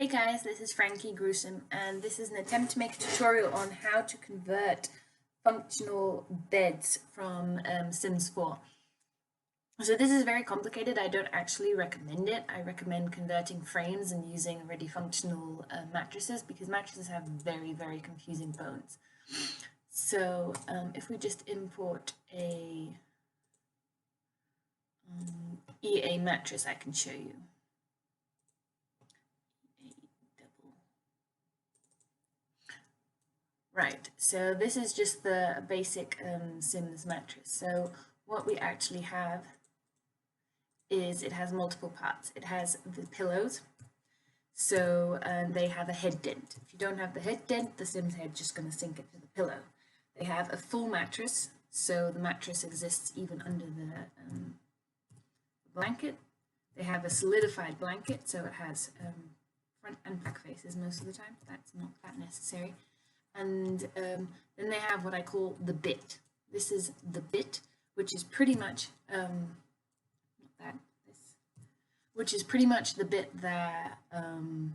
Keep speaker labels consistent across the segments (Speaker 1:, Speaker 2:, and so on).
Speaker 1: Hey guys, this is Frankie-Gruesim, and this is an attempt to make a tutorial on how to convert functional beds from Sims 4. So this is very complicated. I don't actually recommend it. I recommend converting frames and using already functional mattresses, because mattresses have very, very confusing bones. So if we just import a EA mattress, I can show you. Right, so this is just the basic Sims mattress. So what we actually have is it has multiple parts. It has the pillows, so they have a head dent. If you don't have the head dent, the Sim's head just going to sink into the pillow. They have a full mattress, so the mattress exists even under the blanket. They have a solidified blanket, so it has front and back faces most of the time. That's not that necessary. And then they have what I call the bit. This is the bit, which is pretty much which is pretty much the bit that kind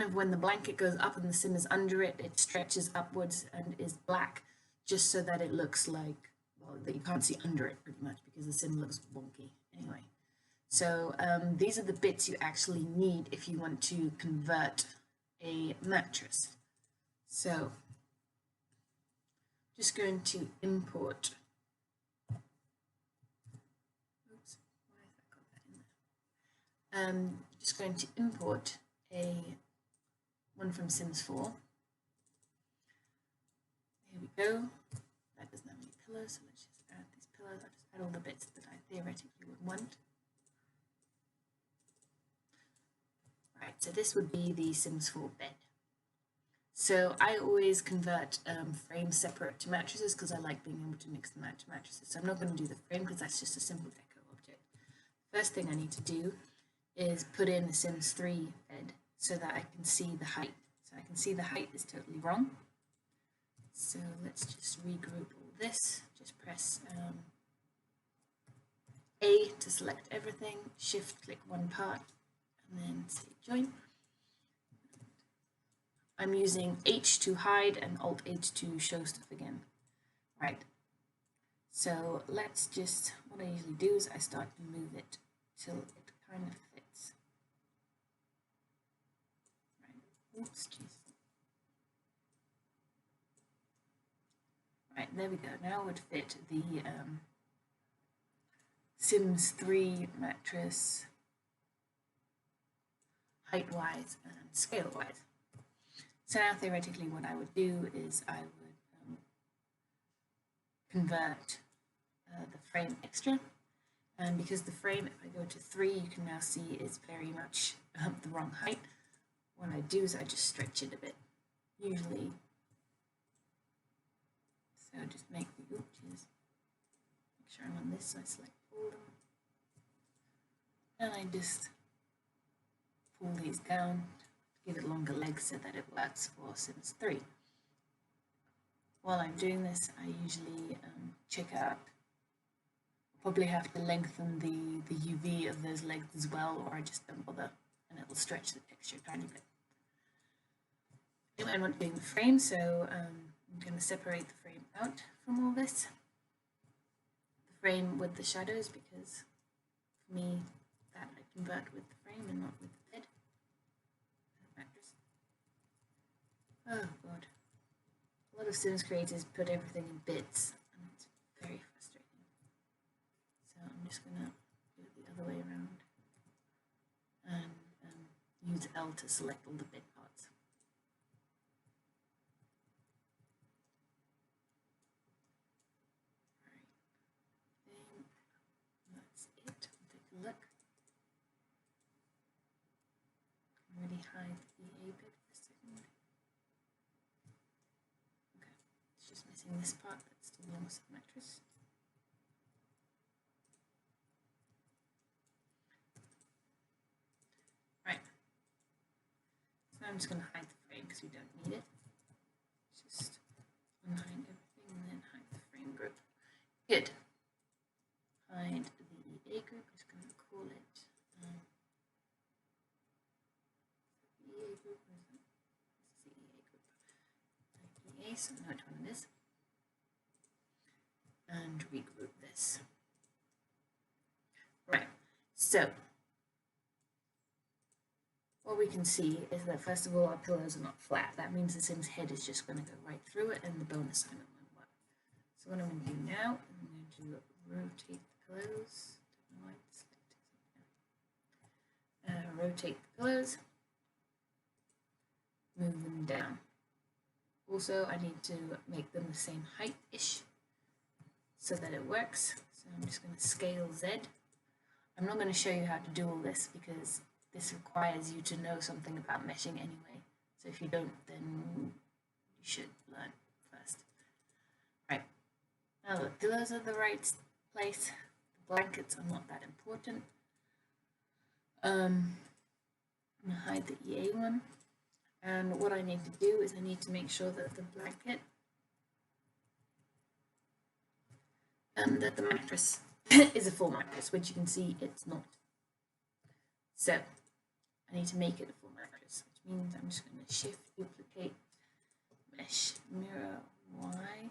Speaker 1: of when the blanket goes up and the Sim is under it, it stretches upwards and is black, just so that it looks like, well, that you can't see under it pretty much, because the Sim looks wonky anyway. So these are the bits you actually need if you want to convert a mattress. So, just going to import. Oops, why have I got that in there? Just going to import one from Sims 4. Here we go. That doesn't have any pillows, so let's just add these pillows. I'll just add all the bits that I theoretically would want. Right, so this would be the Sims 4 bed. So I always convert frames separate to mattresses because I like being able to mix them out to mattresses. So I'm not going to do the frame because that's just a simple deco object. First thing I need to do is put in the Sims 3 bed so that I can see the height. So I can see the height is totally wrong. So let's just regroup all this. Just press A to select everything, Shift click one part, and then say join. I'm using H to hide and Alt H to show stuff again. Right. So let's just, what I usually do is I start to move it till it kind of fits. Right. Oops, jeez. Right, there we go. Now it would fit the Sims 3 mattress height-wise and scale-wise. So now theoretically what I would do is I would convert the frame extra, and because the frame, if I go to 3, you can now see is very much the wrong height. What I do is I just stretch it a bit, usually. So just make the, make sure I'm on this, so I select all of them, and I just pull these down, give it longer legs so that it works for Sims 3. While I'm doing this, I usually check out, probably have to lengthen the UV of those legs as well, or I just don't bother, and it will stretch the texture a tiny bit. Anyway, I'm not doing the frame, so I'm going to separate the frame out from all this. The frame with the shadows, because for me, that I convert with the frame and not with the bed. Oh god. A lot of Sims creators put everything in bits, and it's very frustrating. So I'm just going to do it the other way around and use L to select all the bit parts. Right. That's it. We'll take a look. Already hide the A bit for a second. Okay, it's just missing this part that still belongs to the mattress. Right. So I'm just going to hide the frame because we don't need it. Just unhide everything and then hide the frame group. Good. Hide the A group. I'm just going to call it group? This is the EA group. EA, so know which one it is. And regroup this. Right, so what we can see is that first of all our pillows are not flat. That means the Sim's head is just going to go right through it and the bone assignment won't work. So what I'm going to do now, I'm going to rotate the pillows. Rotate the pillows, move them down. Also, I need to make them the same height-ish so that it works. So I'm just going to scale Z. I'm not going to show you how to do all this because this requires you to know something about meshing anyway. So if you don't, then you should learn first. Right, now the pillows are the right place. The blankets are not that important. I'm going to hide the EA one. And what I need to do is I need to make sure that the blanket and that the mattress is a full mattress, which you can see it's not. So I need to make it a full mattress, which means I'm just going to shift, duplicate, mesh, mirror, Y.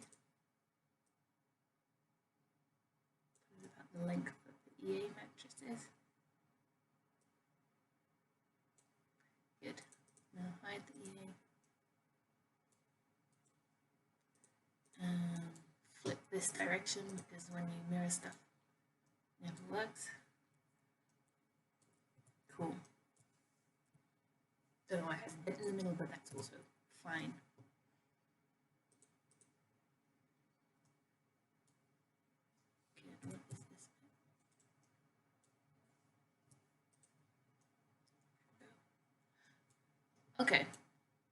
Speaker 1: Put about the length of the EA mattress is. Good. Now hide the EA. Flip this direction because when you mirror stuff, it never works. Cool. Don't know why it has a bit in the middle, but that's also fine. Okay, what is this? Okay,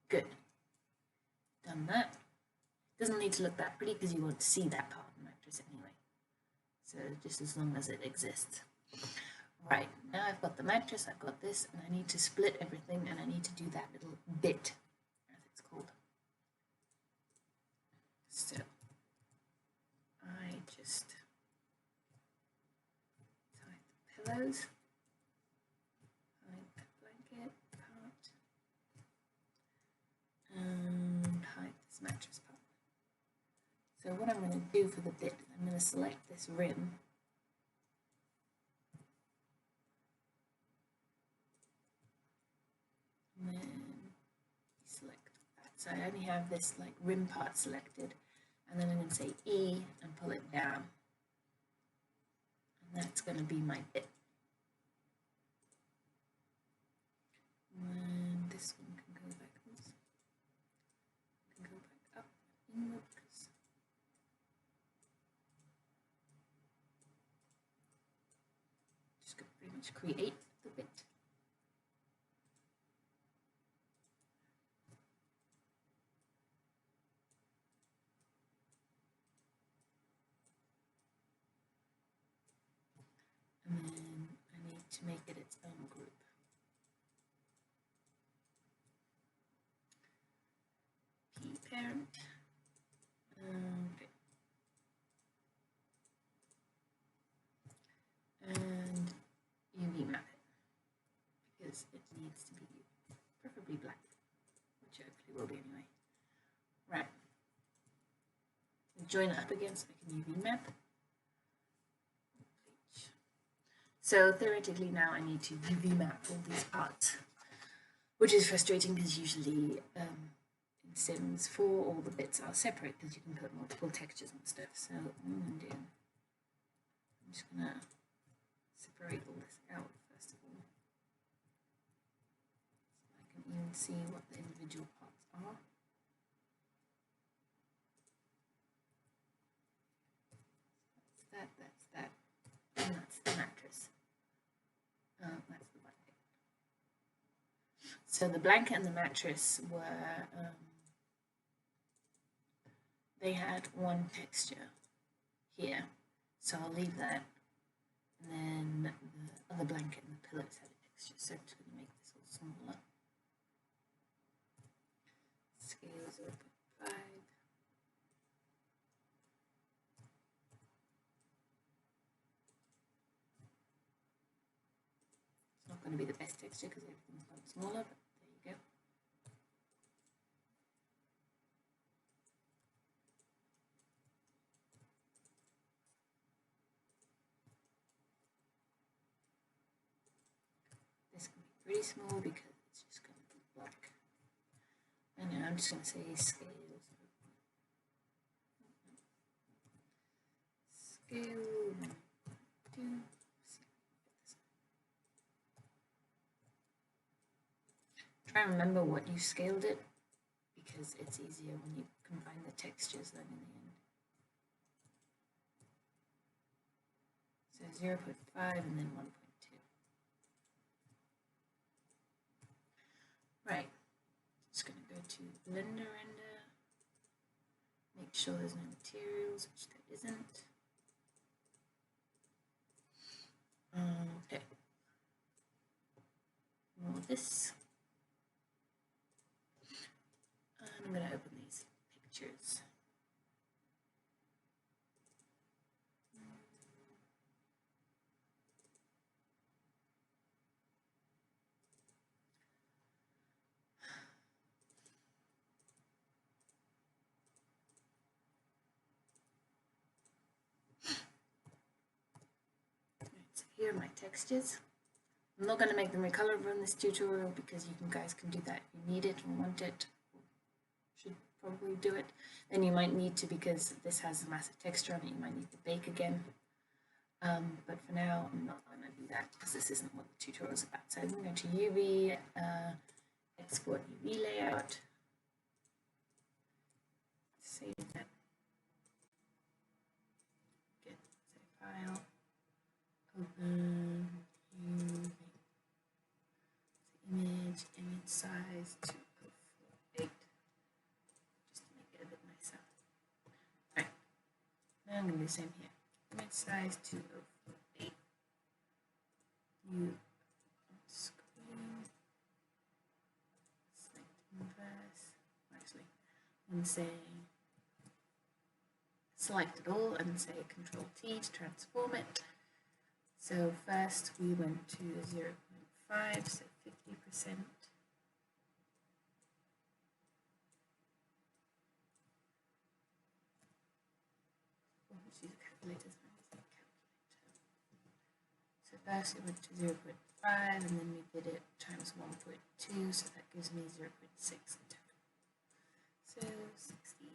Speaker 1: good. Done that. Doesn't need to look that pretty because you won't see that part of the mattress anyway. So just as long as it exists. Right, now I've got the mattress, I've got this, and I need to split everything, and I need to do that little bit, as it's called. So I just hide the pillows, hide the blanket part, and hide this mattress part. So what I'm going to do for the bit, I'm going to select this rim. And then select that. So I only have this like rim part selected. And then I'm going to say E and pull it down. And that's going to be my bit. And this one can go back, can go back up inward. Pretty much create the bit. And then I need to make it its own group. P parent. Okay. And UV map it because it needs to be preferably black, which it hopefully will be anyway. Right. Join it up again so I can UV map. So theoretically now I need to UV map all these parts, which is frustrating because usually in Sims 4 all the bits are separate because you can put multiple textures and stuff. So what I'm just going to separate all this out first of all, so I can even see what the individual parts are. That's that, and that's the mattress. That's the blanket. So the blanket and the mattress were, they had one texture here, so I'll leave that. And then the other blanket and the pillows had a texture, so I'm just going to make this all smaller. Scale 0.5. It's not going to be the best texture because everything's a lot smaller, but there you go. pretty small because it's just going to be black. And now I'm just going to say scale. Scale 2. Try and remember what you scaled it, because it's easier when you combine the textures then in the end. So 0.5 and then 1.2. Right, just going to go to Blender Render, make sure there's no materials, which there isn't. Okay, more of this. And I'm going to open these pictures. So here are my textures. I'm not going to make them recolorable in this tutorial because you guys can do that if you need it or want it. Should probably do it. Then you might need to, because this has a massive texture on it, you might need to bake again. But for now, I'm not going to do that because this isn't what the tutorial is about. So I'm going to go to UV, export UV layout, save that. Get save file, open UV, image size 2048, just to make it a bit nicer. Right, now I'm going to do the same here. Image size 2048. You on screen. Select inverse. Actually, and say select it all and say Control T to transform it. So first we went to 0.5, so 50%. Let's use a calculator. So first it went to 0.5 and then we did it times 1.2, so that gives me 0.6 in total. So 60.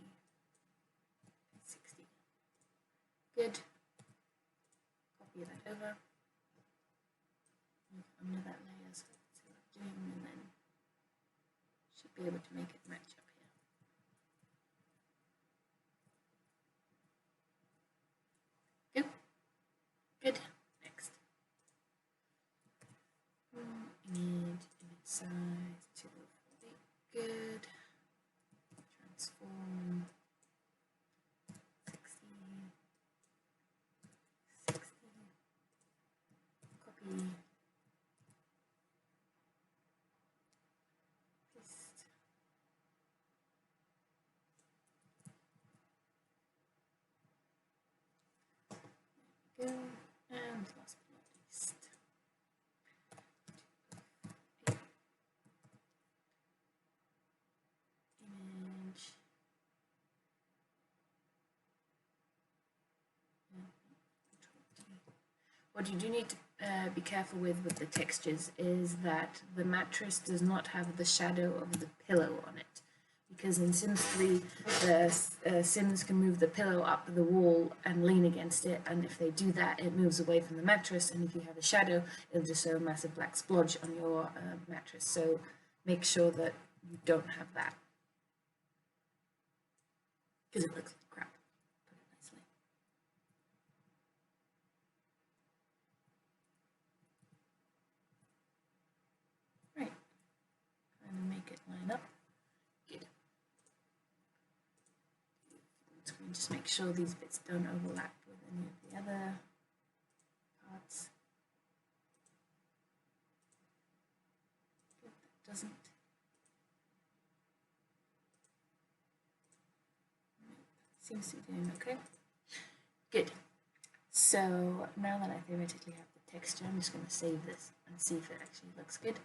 Speaker 1: Good. Copy that over. Move under that layer so I can see what I'm doing, and then should be able to make it match up here. Good. Next. Image size 248. Good. Transform. 60. Copy. Paste. There we go. And last but not least, image. What you do need to be careful with the textures is that the mattress does not have the shadow of the pillow on it, because in Sims 3 the Sims can move the pillow up the wall and lean against it, and if they do that it moves away from the mattress, and if you have a shadow it'll just show a massive black splodge on your mattress. So make sure that you don't have that, because it looks like crap. Put it nicely. Right, and make it line up. Good. Just make sure these bits don't overlap with any of the other parts. Good, that doesn't. Seems to be doing okay. Good. So now that I theoretically have the texture, I'm just going to save this and see if it actually looks good.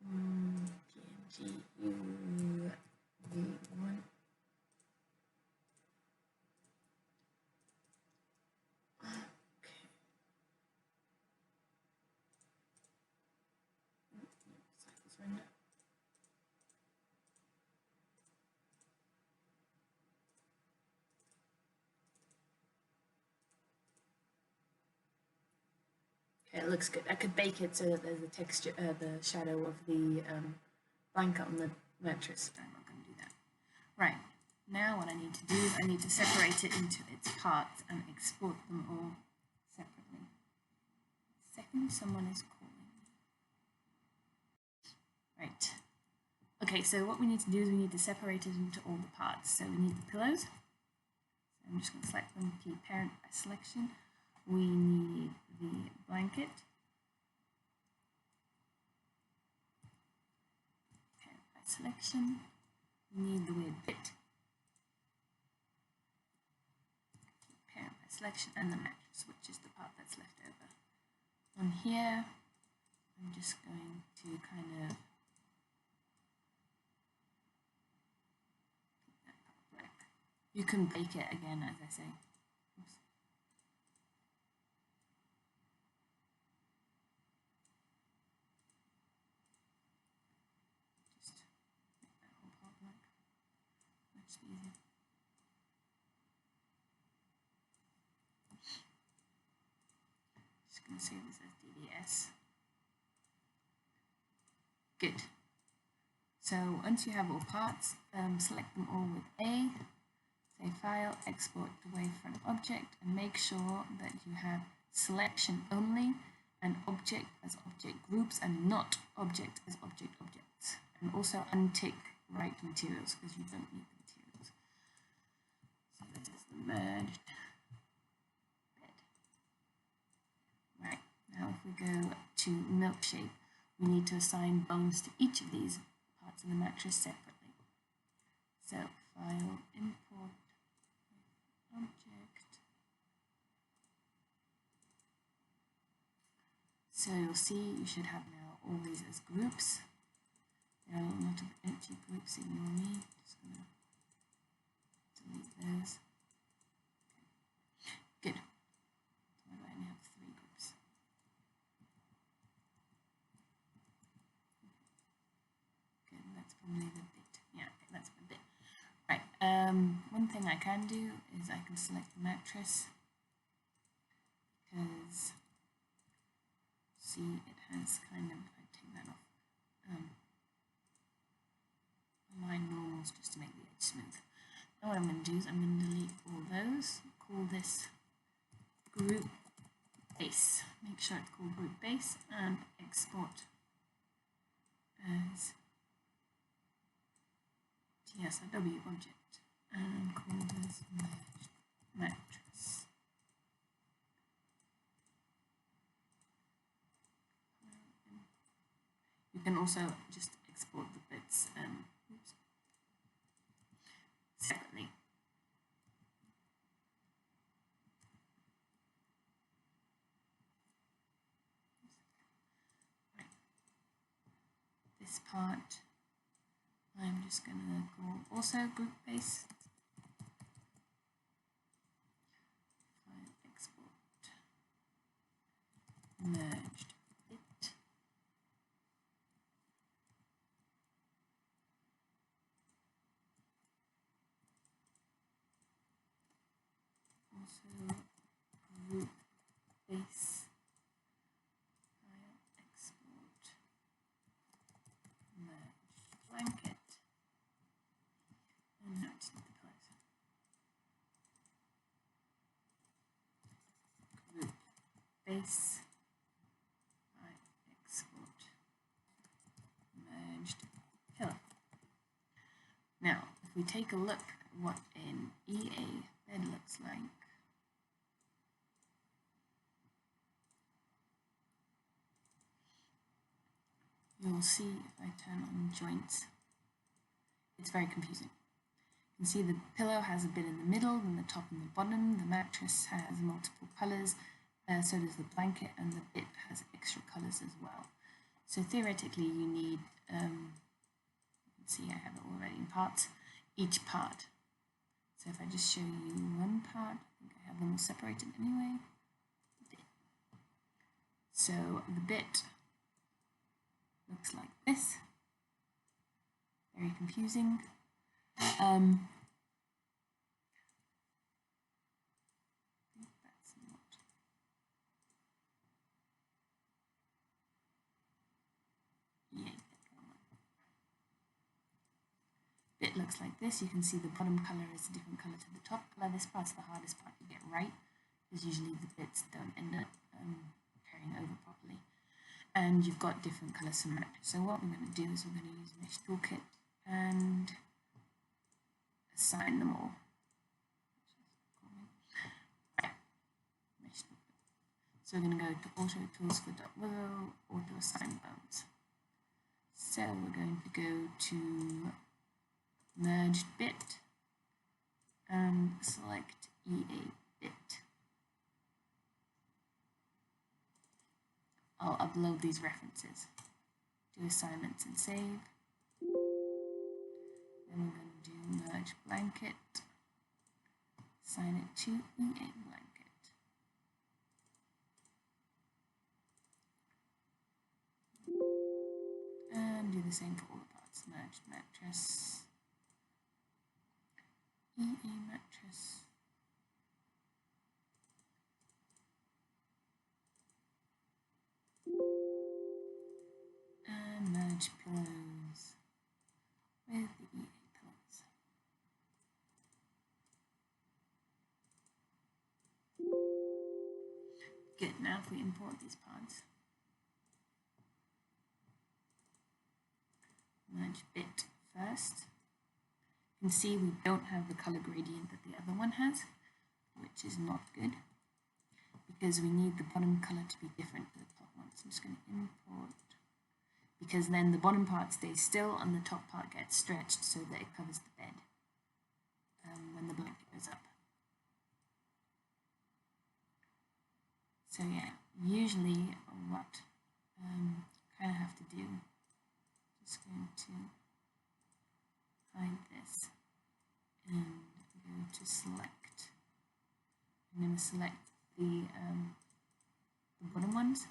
Speaker 1: PNG UV1. friend. Okay, it looks good. I could bake it so that there's a texture, the shadow of the blanket on the mattress. I'm not going to do that. Right, now what I need to do is I need to separate it into its parts and export them all separately. Second, someone is calling me. Right. Okay, so what we need to do is we need to separate it into all the parts. So we need the pillows. So I'm just going to select them, keep parent by selection. We need the blanket. Parent by selection. We need the weird bit. Keep parent by selection, and the mattress, which is the part that's left over. On here, I'm just going to kind of keep that part black. You can bake it again, as I say. Oops. Just make that whole part black. Much easier. Just going to save this as DDS. Good. So once you have all parts, select them all with A, say File, Export to Wavefront Object, and make sure that you have Selection Only and Object as Object Groups and not Object as Object Objects. And also untick Write Materials because you don't need the materials. So that is the merged bed. Right, now if we go to Milkshake, we need to assign bones to each of these parts of the mattress separately. So File, Import, Object. So you'll see you should have now all these as groups. There are a lot of empty groups, ignore me. Just gonna delete those. Okay. Good. Why do I only have 3 groups? Good, that's probably the bit. Yeah, okay, that's the bit. Right, one thing I can do is I can select the mattress because see it has kind of, if I take that off, align normals just to make the edge smooth. Now what I'm going to do is I'm going to delete all those, call this group base, make sure it's called group base, and export as TS3 object, and call this mattress. You can also just export the bits separately. Right. This part I'm just going to call also group base. File, export, merged bit. Also group base, file, export, merged blanket. And now I just need the pillows. Group base, file, export, merged pillow. Now, if we take a look at what an EA bed looks like, you'll see if I turn on joints, it's very confusing. You can see the pillow has a bit in the middle, then the top and the bottom. The mattress has multiple colors, so does the blanket, and the bit has extra colors as well. So theoretically you need, you can see I have it already in parts, each part. So if I just show you one part, I think I have them all separated anyway. So the bit looks like this. confusing. It looks like this. You can see the bottom color is a different color to the top color. This part's the hardest part to get right, because usually the bits don't end up carrying over properly. And you've got different colors for mattress. So what we're going to do is we're going to use Mesh Toolkit and assign them all. Right. Mesh Toolkit. So we're going to go to Auto Tools for .willow, Auto Assign Bones. So we're going to go to Merged Bit and select EA Bit. I'll upload these references. Do assignments and save. Then we're going to do Merge Blanket. Assign it to EA Blanket. And do the same for all the parts. Merged Mattress. EA Mattress. And merge pillows with the EA pillows. Good, now if we import these parts, merge bit first. You can see we don't have the color gradient that the other one has, which is not good, because we need the bottom color to be different to the top one. So I'm just going to import, because then the bottom part stays still and the top part gets stretched so that it covers the bed when the blanket goes up. So yeah, usually what kind of have to do, just going to hide this and go to select. I'm going to select the bottom ones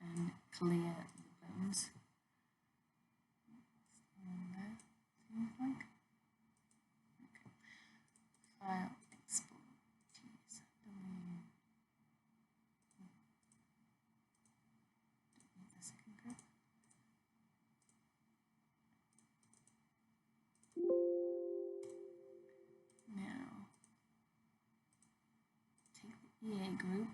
Speaker 1: and clear the bones. There, seems like. Okay. File, export, TS3. Delete the second group. Now, take the EA group,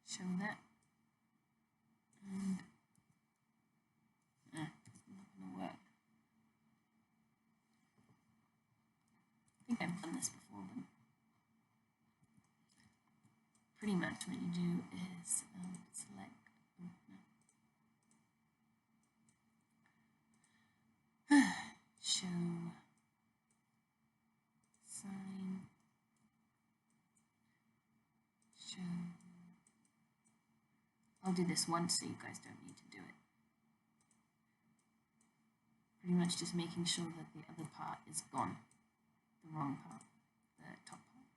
Speaker 1: show that, and it's not going to work. I think I've done this before, but pretty much what you do is select, show, sign, show. I'll do this once so you guys don't need to do it. Pretty much just making sure that the other part is gone, the wrong part, the top part.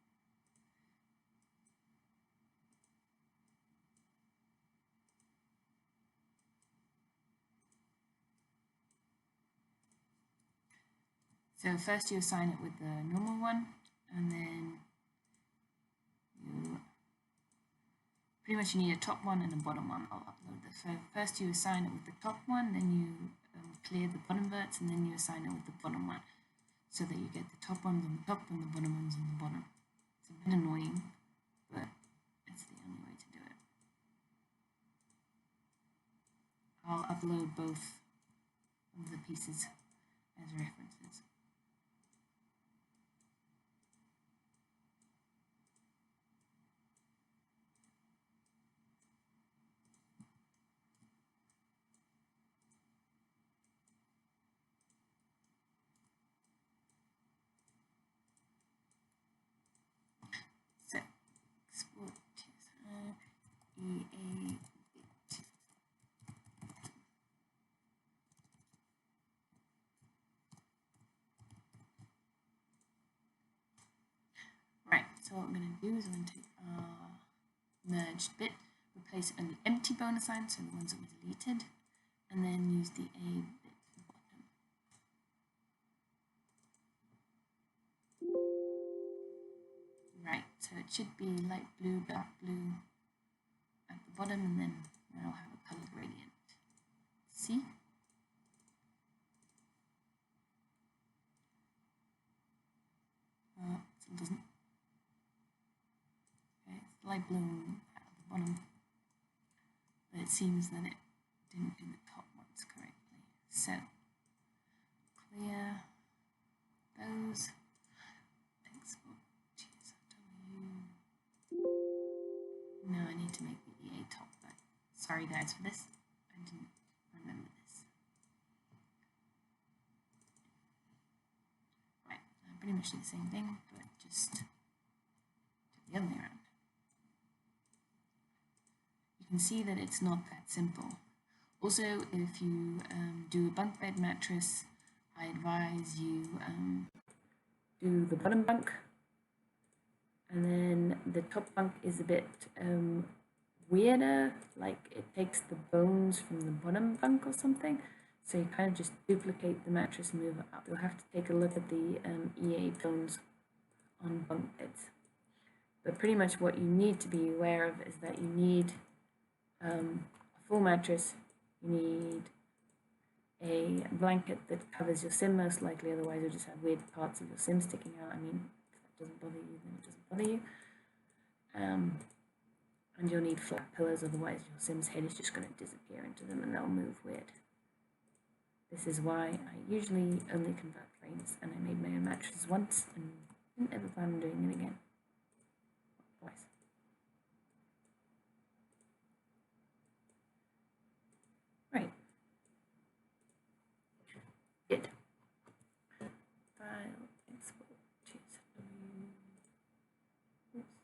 Speaker 1: So first you assign it with the normal one, and then you pretty much need a top one and a bottom one. I'll upload this. So first you assign it with the top one, then you clear the bottom verts, and then you assign it with the bottom one, so that you get the top ones on the top and the bottom ones on the bottom. It's a bit annoying, but it's the only way to do it. I'll upload both of the pieces as references. So, export EA bit. Right, so what I'm going to do is I'm going to take our merged bit. replace only empty bonus signs, so the ones that we deleted, and then use the A bit bottom. Right, so it should be light blue, dark blue at the bottom, and then I'll have a color gradient. See? It doesn't. Okay, it's light blue at the bottom, but it seems that it didn't do the top ones correctly. So clear those. Export TS3. No, I need to make the EA top, but sorry guys for this. I didn't remember this. Right, I pretty much do the same thing, but just do the other way around. You can see that it's not that simple. Also, if you do a bunk bed mattress, I advise you do the bottom bunk, and then the top bunk is a bit weirder, like it takes the bones from the bottom bunk or something, so you kind of just duplicate the mattress and move it up. You'll have to take a look at the EA bones on bunk beds. But pretty much what you need to be aware of is that you need a full mattress, you need a blanket that covers your sim most likely, otherwise you'll just have weird parts of your sim sticking out. I mean, if that doesn't bother you, then it doesn't bother you. And you'll need flat pillows, otherwise your sim's head is just going to disappear into them and they'll move weird. This is why I usually only convert frames, and I made my own mattresses once and didn't ever plan on doing it again. Twice. Right. Good. File, export, TS3. Oops.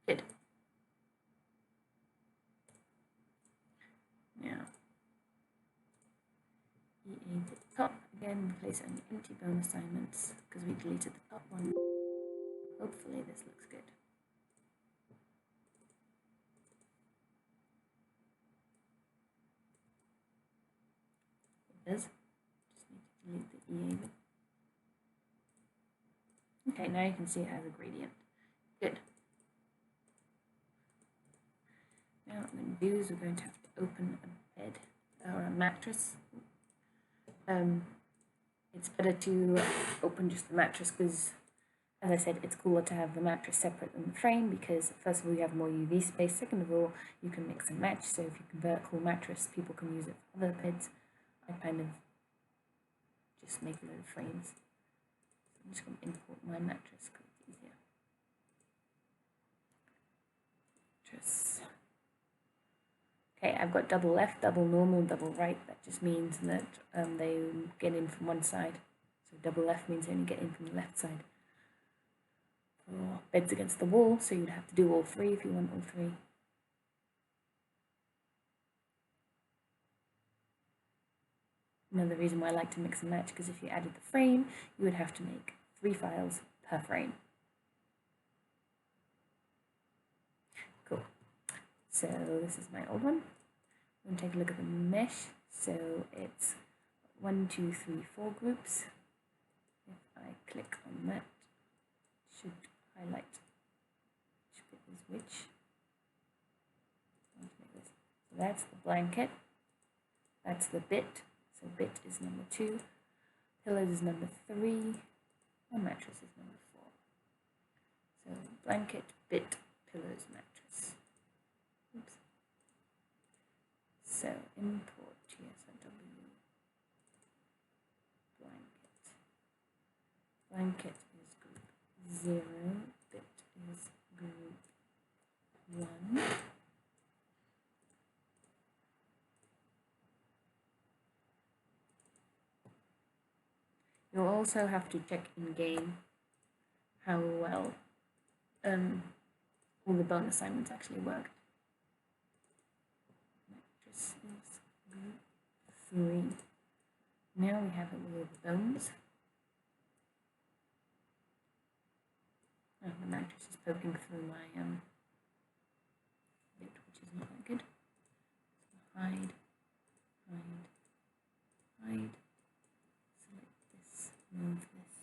Speaker 1: Good. Now, EA bit top again, replace only empty bone assignments because we deleted the top one. Hopefully this looks good. It does. Just need to delete the EA bit. Okay, now you can see it has a gradient. Good. Now what I'm going to do is we're going to have to open a bed or a mattress. It's better to open just the mattress because, as I said, it's cooler to have the mattress separate than the frame because, first of all, you have more UV space. Second of all, you can mix and match. So if you convert a cool mattress, people can use it for other beds. I kind of just make a load of frames. So I'm just going to import my mattress because it's easier. Mattress. Okay, I've got double left, double normal, double right. That just means that they get in from one side. So double left means they only get in from the left side. For beds against the wall, so you'd have to do all three if you want all three. Another reason why I like to mix and match, because if you added the frame, you would have to make 3 files per frame. Cool. So this is my old one. I'm going to take a look at the mesh. So it's 1, 2, 3, 4 groups. If I click on that, it should highlight which bit is which. So that's the blanket. That's the bit. So bit is number 2. Pillows is number 3. And mattress is number 4. So blanket, bit, pillows, mattress. Oops. So import TS3 blanket. Blanket is group 0, bit is group 1. You'll also have to check in-game how well all the bone assignments actually worked. Mattress is group 3. now we have it with bones. Oh, the mattress is poking through my bit, which is not that good. So hide, select this, move this,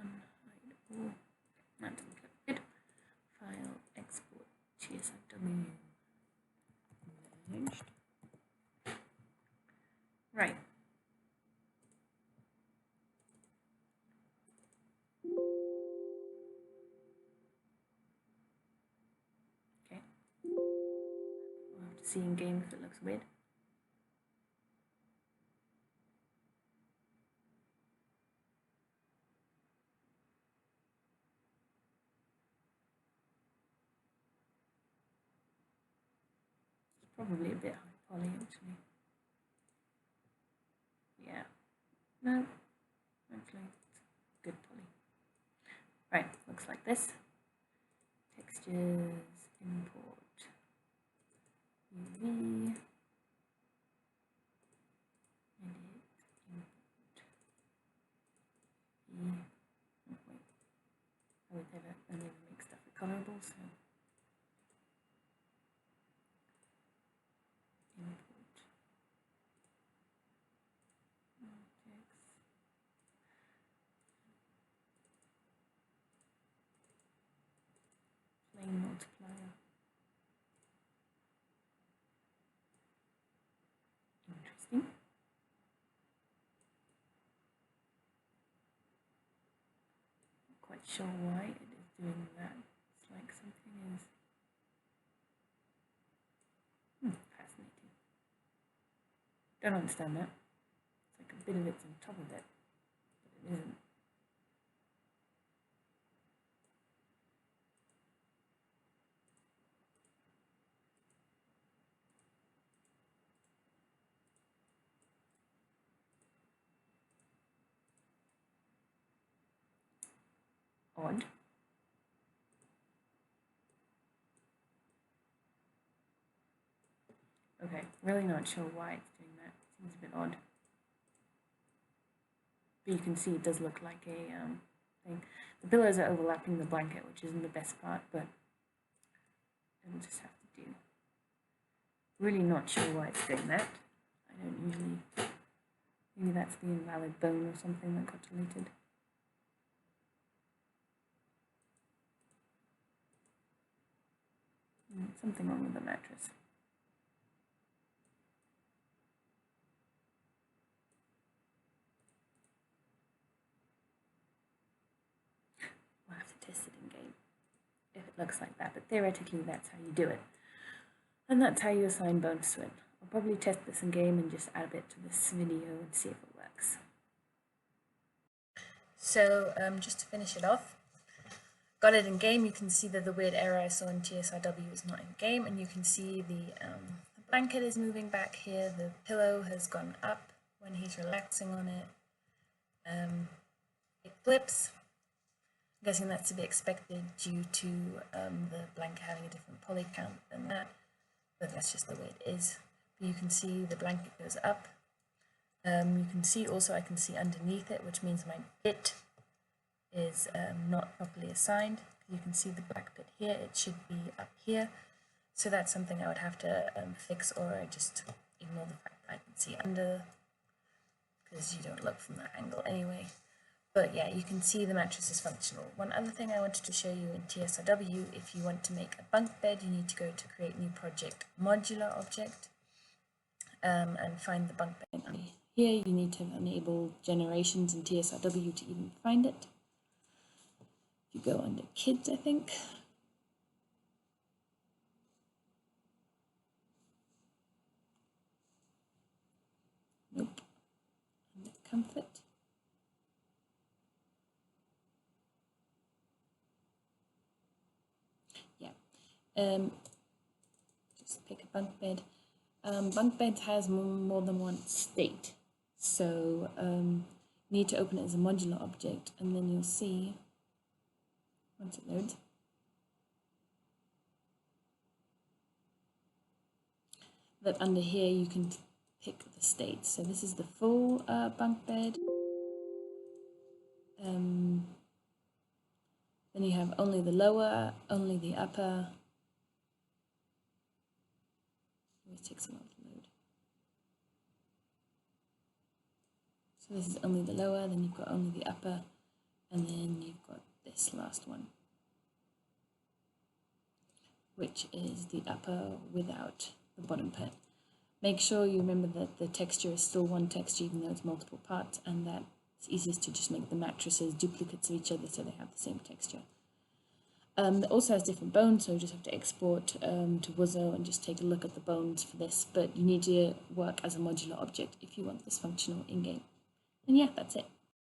Speaker 1: unhide all. That doesn't look good. File, export, TS3. Merged. Right. Okay. We'll have to see in game if it looks weird. It's probably a bit high poly actually. Yeah. No. Actually, it's good poly. Right, looks like this. Textures, import, UV, edit, import, E. Oh, wait. I would never make stuff colorable, so import objects. Flame multiplier. Interesting. Not quite sure why it is doing that. It's like something is fascinating. Don't understand that. It's like a bit of it's on top of it, but it isn't. Odd. Okay, really not sure why it's doing that. Seems a bit odd. But you can see it does look like a thing. The pillows are overlapping the blanket, which isn't the best part, but it'll just have to do. Really not sure why it's doing that. I don't usually. Maybe that's the invalid bone or something that got deleted. Something wrong with the mattress. We'll have to test it in game if it looks like that, but theoretically that's how you do it. And that's how you assign bones to it. I'll probably test this in game and just add a bit to this video and see if it works. So just to finish it off, got it in game. You can see that the weird error I saw in TSRW is not in game, and you can see the blanket is moving back here. The pillow has gone up when he's relaxing on it. It flips. I'm guessing that's to be expected due to the blanket having a different poly count than that, but that's just the way it is. But you can see the blanket goes up. You can see also, I can see underneath it, which means my bit is not properly assigned. You can see the black bit here, it should be up here. So that's something I would have to fix, or I just ignore the fact that I can see under, because you don't look from that angle anyway. But yeah, you can see the mattress is functional. One other thing I wanted to show you in TSRW, if you want to make a bunk bed, you need to go to create new project, modular object, and find the bunk bed. Here you need to enable generations in TSRW to even find it. You go under kids, I think. Nope. Under comfort. Yeah. Just pick a bunk bed. Bunk beds has more than one state. So you need to open it as a modular object, and then you'll see, once it loads, that under here you can pick the states. So this is the full bunk bed. Then you have only the lower, only the upper. Let me take some off the load. So this is only the lower, then you've got only the upper, and then you've got this last one, which is the upper without the bottom pad. Make sure you remember that the texture is still one texture even though it's multiple parts, and that it's easiest to just make the mattresses duplicates of each other so they have the same texture. It also has different bones, so you just have to export to WYSIWYG and just take a look at the bones for this, but you need to work as a modular object if you want this functional in-game. And yeah, that's it.